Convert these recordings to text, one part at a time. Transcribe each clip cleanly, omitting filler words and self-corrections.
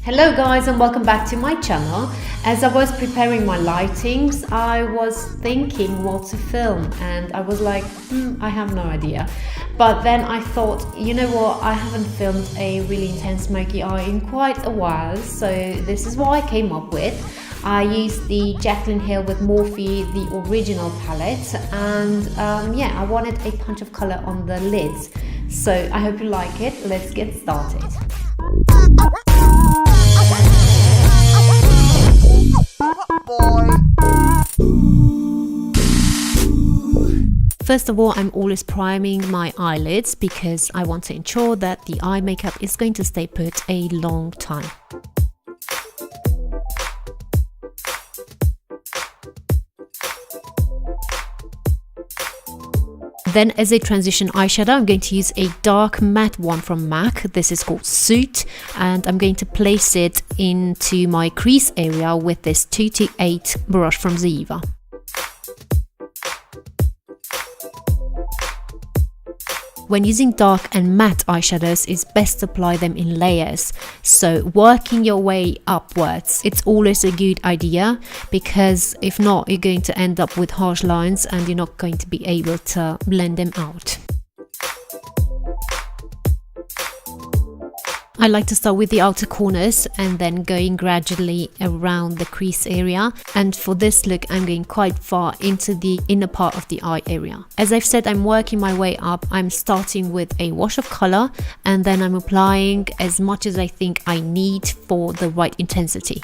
Hello guys, and welcome back to my channel. As I was preparing my lightings, I was thinking what to film and I was like, I have no idea. But then I thought, you know what, I haven't filmed a really intense smoky eye in quite a while, so this is what I came up with. I used the Jaclyn Hill with Morphe, the original palette, and yeah, I wanted a punch of color on the lids. So I hope you like it. Let's get started. First of all, I'm always priming my eyelids because I want to ensure that the eye makeup is going to stay put a long time. Then as a transition eyeshadow, I'm going to use a dark matte one from MAC. This is called Suit, and I'm going to place it into my crease area with this 228 brush from Ziva. When using dark and matte eyeshadows, it's best to apply them in layers. So working your way upwards, it's always a good idea, because if not, you're going to end up with harsh lines and you're not going to be able to blend them out. I like to start with the outer corners and then going gradually around the crease area, and for this look I'm going quite far into the inner part of the eye area. As I've said, I'm working my way up. I'm starting with a wash of color and then I'm applying as much as I think I need for the right intensity.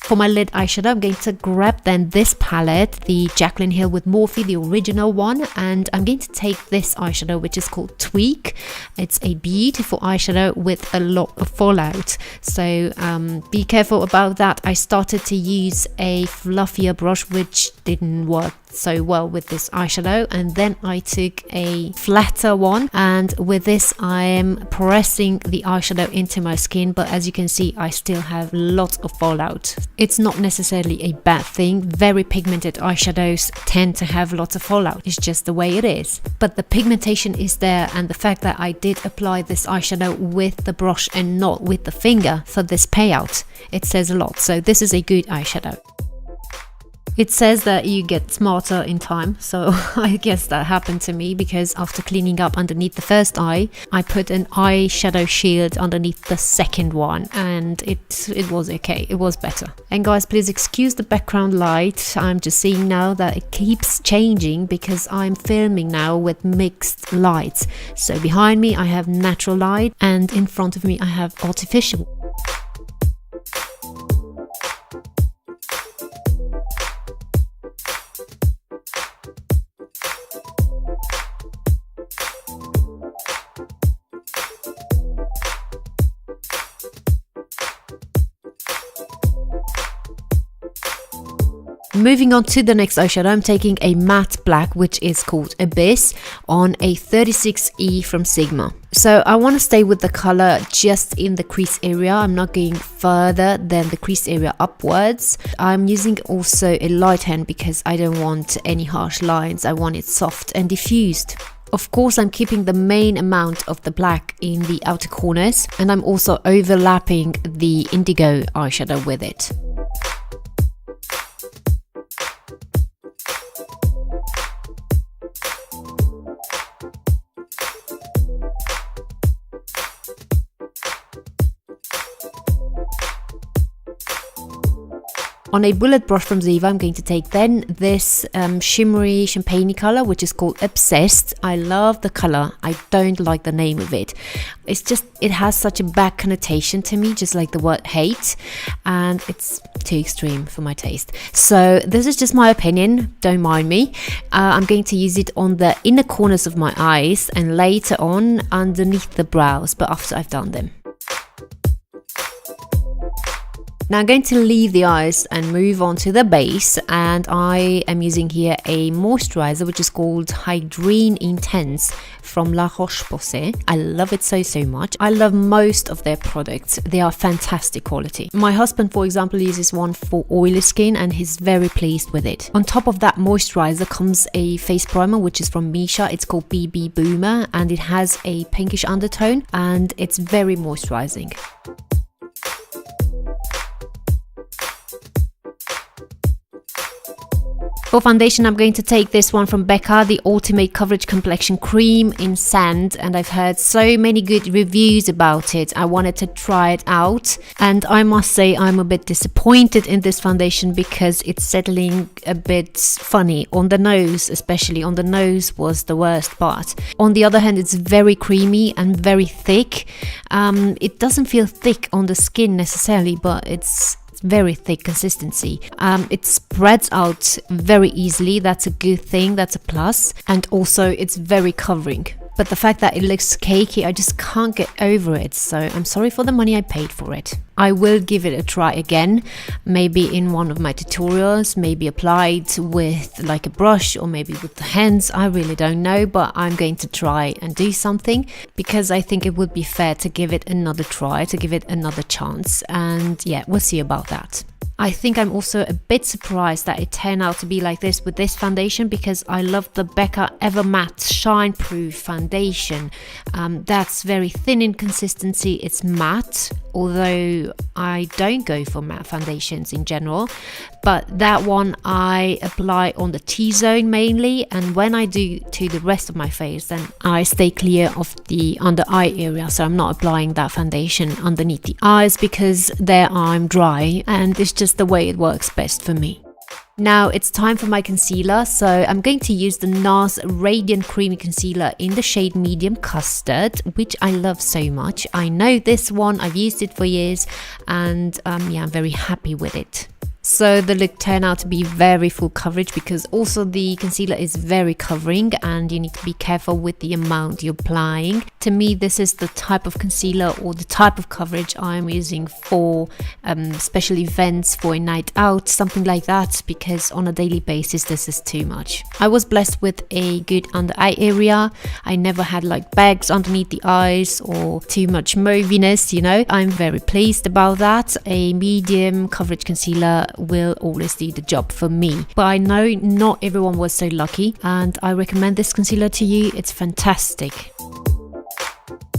For my lid eyeshadow, I'm going to grab then this palette, the Jaclyn Hill with Morphe, the original one, and I'm going to take this eyeshadow, which is called Tweak. It's a beautiful eyeshadow with a lot of fallout, so be careful about that. I started to use a fluffier brush, which didn't work so well with this eyeshadow, and then I took a flatter one, and with this I am pressing the eyeshadow into my skin, but as you can see I still have lots of fallout. It's not necessarily a bad thing. Very pigmented eyeshadows tend to have lots of fallout. It's just the way it is, but the pigmentation is there, and the fact that I did apply this eyeshadow with the brush and not with the finger for this payout, it says a lot. So this is a good eyeshadow. It says that you get smarter in time, so I guess that happened to me, because after cleaning up underneath the first eye, I put an eyeshadow shield underneath the second one, and it was okay, it was better. And guys, please excuse the background light. I'm just seeing now that it keeps changing because I'm filming now with mixed lights. So behind me I have natural light and in front of me I have artificial. Moving on to the next eyeshadow, I'm taking a matte black, which is called Abyss, on a 36E from Sigma. So I want to stay with the color just in the crease area. I'm not going further than the crease area upwards. I'm using also a light hand because I don't want any harsh lines. I want it soft and diffused. Of course, I'm keeping the main amount of the black in the outer corners, and I'm also overlapping the indigo eyeshadow with it. On a bullet brush from Ziva, I'm going to take then this shimmery champagne color, which is called Obsessed. I love the color. I don't like the name of it. It's just, it has such a bad connotation to me, just like the word hate, and it's too extreme for my taste. So this is just my opinion, don't mind me. I'm going to use it on the inner corners of my eyes and later on underneath the brows, but after I've done them. Now I'm going to leave the eyes and move on to the base, and I am using here a moisturizer which is called Hydrine Intense from La Roche-Posay. I love it so much. I love most of their products. They are fantastic quality. My husband, for example, uses one for oily skin and he's very pleased with it. On top of that moisturizer comes a face primer which is from Misha. It's called BB Boomer and it has a pinkish undertone and it's very moisturizing. For foundation, I'm going to take this one from Becca, the Ultimate Coverage Complexion Cream in Sand, and I've heard so many good reviews about it. I wanted to try it out, and I must say I'm a bit disappointed in this foundation because it's settling a bit funny on the nose, especially on the nose was the worst part. On the other hand, it's very creamy and very thick. It doesn't feel thick on the skin necessarily, but it's very thick consistency. It spreads out very easily. That's a good thing, that's a plus, and also it's very covering. But the fact that it looks cakey, I just can't get over it, so I'm sorry for the money I paid for it. I will give it a try again, maybe in one of my tutorials, maybe applied with like a brush or maybe with the hands. I really don't know, but I'm going to try and do something because I think it would be fair to give it another try, to give it another chance, and yeah, we'll see about that. I think I'm also a bit surprised that it turned out to be like this with this foundation because I love the Becca Ever Matte Shine Proof foundation. That's very thin in consistency, it's matte, although I don't go for matte foundations in general, but that one I apply on the T-zone mainly, and when I do to the rest of my face then I stay clear of the under eye area, so I'm not applying that foundation underneath the eyes because there I'm dry and it's just the way it works best for me. Now it's time for my concealer, so I'm going to use the NARS Radiant Creamy Concealer in the shade Medium Custard, which I love so much. I know this one, I've used it for years, and yeah, I'm very happy with it. So the look turned out to be very full coverage because also the concealer is very covering and you need to be careful with the amount you're applying. To me, this is the type of concealer or the type of coverage I'm using for special events, for a night out, something like that, because on a daily basis this is too much. I was blessed with a good under eye area. I never had like bags underneath the eyes or too much mauviness, you know. I'm very pleased about that. A medium coverage concealer will always do the job for me, but I know not everyone was so lucky and I recommend this concealer to you. It's fantastic.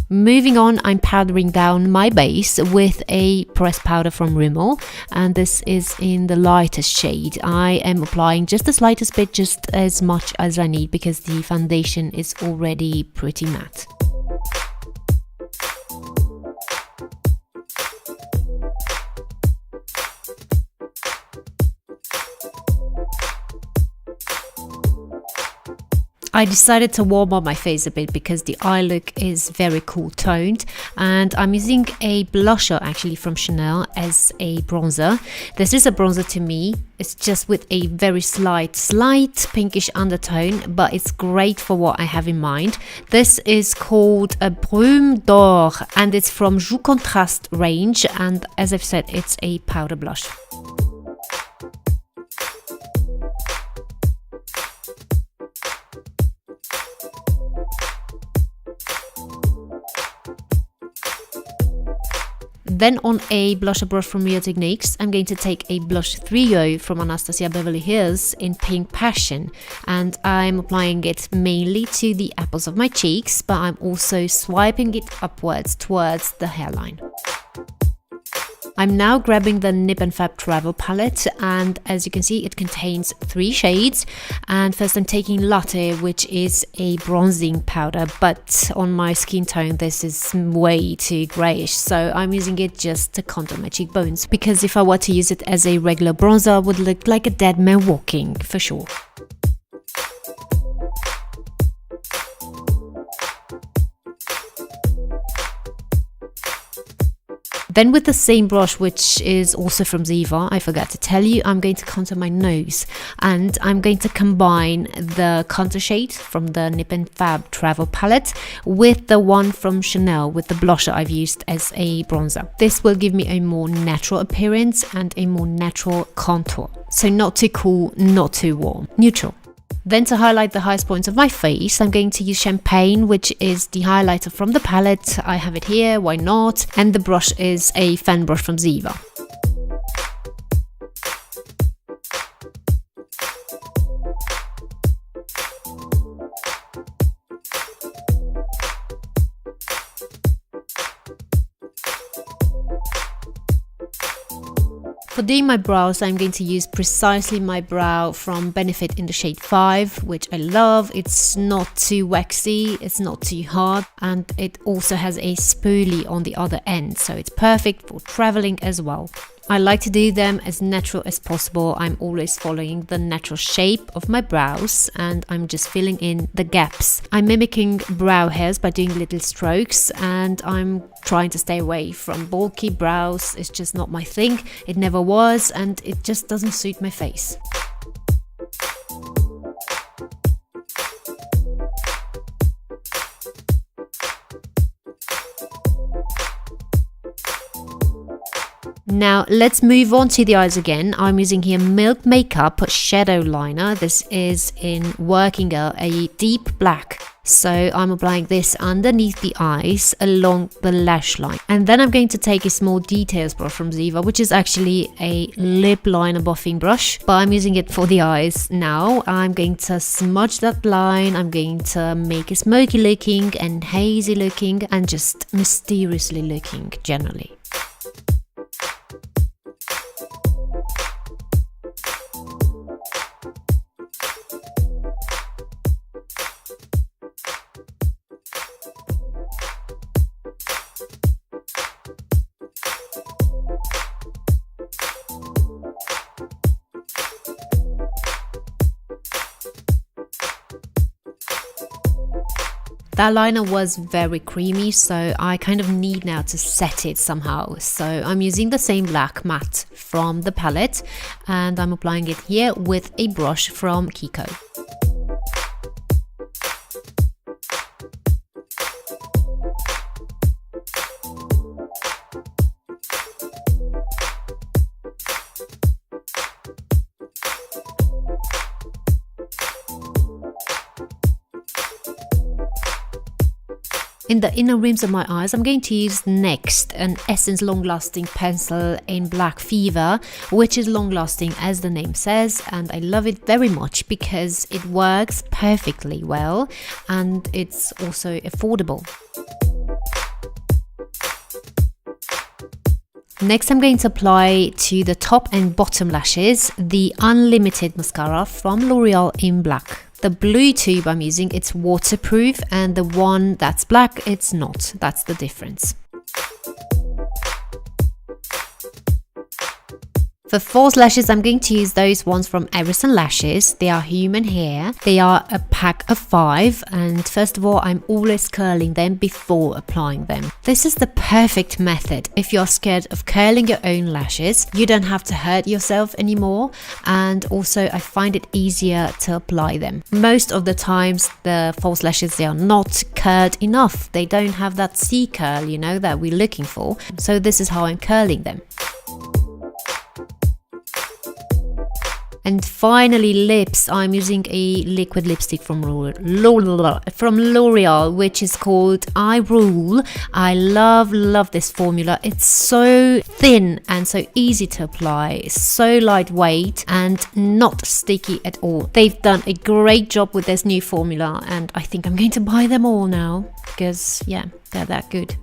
Moving on, I'm powdering down my base with a pressed powder from Rimmel, and this is in the lightest shade. I am applying just the slightest bit, just as much as I need because the foundation is already pretty matte. I decided to warm up my face a bit because the eye look is very cool toned, and I'm using a blusher actually from Chanel as a bronzer. This is a bronzer to me. It's just with a very slight pinkish undertone, but it's great for what I have in mind. This is called a Brume d'Or and it's from Joue Contraste range, and as I've said, it's a powder blush. Then on a blusher brush from Real Techniques, I'm going to take a blush 3.0 from Anastasia Beverly Hills in Pink Passion, and I'm applying it mainly to the apples of my cheeks, but I'm also swiping it upwards towards the hairline. I'm now grabbing the Nip and Fab Travel palette, and as you can see it contains 3 shades, and first I'm taking Latte, which is a bronzing powder, but on my skin tone this is way too greyish, so I'm using it just to contour my cheekbones, because if I were to use it as a regular bronzer I would look like a dead man walking, for sure. Then with the same brush, which is also from Ziva, I forgot to tell you, I'm going to contour my nose, and I'm going to combine the contour shade from the Nip and Fab Travel palette with the one from Chanel with the blusher I've used as a bronzer. This will give me a more natural appearance and a more natural contour. So not too cool, not too warm, neutral. Then to highlight the highest points of my face, I'm going to use Champagne, which is the highlighter from the palette. I have it here, why not? And the brush is a fan brush from Ziva. For doing my brows, I'm going to use precisely my brow from Benefit in the shade 5, which I love. It's not too waxy, it's not too hard, and it also has a spoolie on the other end, so it's perfect for traveling as well. I like to do them as natural as possible. I'm always following the natural shape of my brows, and I'm just filling in the gaps. I'm mimicking brow hairs by doing little strokes, and I'm trying to stay away from bulky brows. It's just not my thing. It never was, and it just doesn't suit my face. Now let's move on to the eyes again. I'm using here Milk Makeup Shadow Liner. This is in Working Girl, a deep black. So I'm applying this underneath the eyes along the lash line. And then I'm going to take a small details brush from Ziva, which is actually a lip liner buffing brush, but I'm using it for the eyes now. I'm going to smudge that line. I'm going to make it smoky looking and hazy looking and just mysteriously looking generally. That liner was very creamy, so I kind of need now to set it somehow. So I'm using the same black matte from the palette, and I'm applying it here with a brush from Kiko. In the inner rims of my eyes, I'm going to use next an Essence Long Lasting pencil in Black Fever, which is long lasting as the name says, and I love it very much because it works perfectly well and it's also affordable. Next, I'm going to apply to the top and bottom lashes the Unlimited mascara from L'Oreal in black. The blue tube I'm using, it's waterproof, and the one that's black, it's not. That's the difference. For false lashes, I'm going to use those ones from Everson Lashes. They are human hair. They are a pack of 5, and first of all, I'm always curling them before applying them. This is the perfect method if you're scared of curling your own lashes. You don't have to hurt yourself anymore, and also I find it easier to apply them. Most of the times, the false lashes, they are not curled enough. They don't have that C curl, you know, that we're looking for. So this is how I'm curling them. And finally, lips. I'm using a liquid lipstick from L'Oreal, which is called I Rule. I love this formula. It's so thin and so easy to apply, so lightweight and not sticky at all. They've done a great job with this new formula, and I think I'm going to buy them all now because, yeah, they're that good.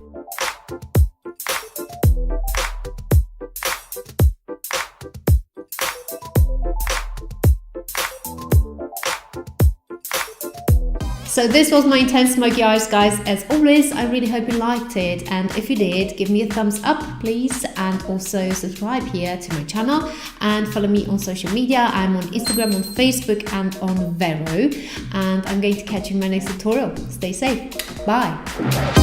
So this was my intense smoky eyes, guys. As always, I really hope you liked it, and if you did, give me a thumbs up please, and also subscribe here to my channel and follow me on social media. I'm on Instagram, on Facebook and on VERO, and I'm going to catch you in my next tutorial. Stay safe, bye.